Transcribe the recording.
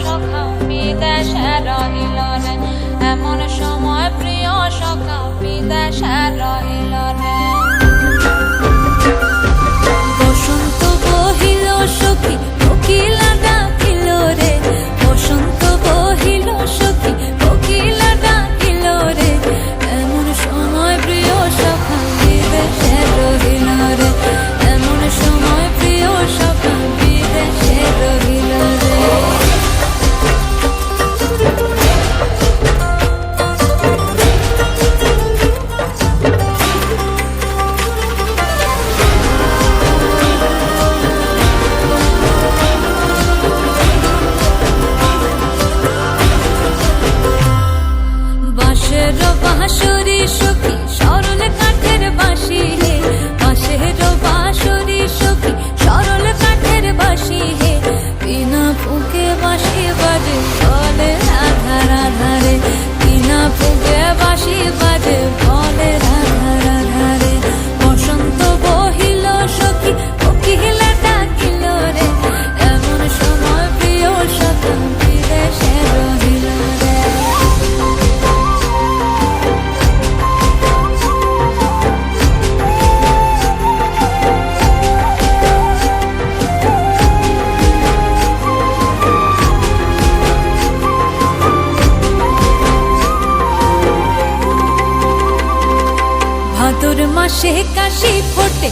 সখা বিদেশে রহিল রে, এমন সময় প্রিয় সখা বিদেশে রহিল রে। বসন্ত বহিল সখী কোকিলা ডাকিল রে, বসন্ত বহিল সখী কোকিলা ডাকিল রে, এমন সময় প্রিয় সখা বিদেশে রহিল রে, এমন সময় প্রিয় সখা বিদেশে রহিল রে। বাঁশের বাঁশরি সখী সরল কাঠের বাঁশি হে, বাঁশের বাঁশরি সখী সরল কাঠের বাঁশি হে, বিনা ফুঁকে বাঁশি বাজে বলে রাধা রাধা রে, বিনা ফুঁকে বাঁশি বাজে বলে রাধা রাধা রে। বসন্ত বহিল সখী কোকিলা ডাকিল রে, এমন সময় প্রিয় সখা বিদেশে রহিল রে। ভাদর মাসে কাশি ফোটে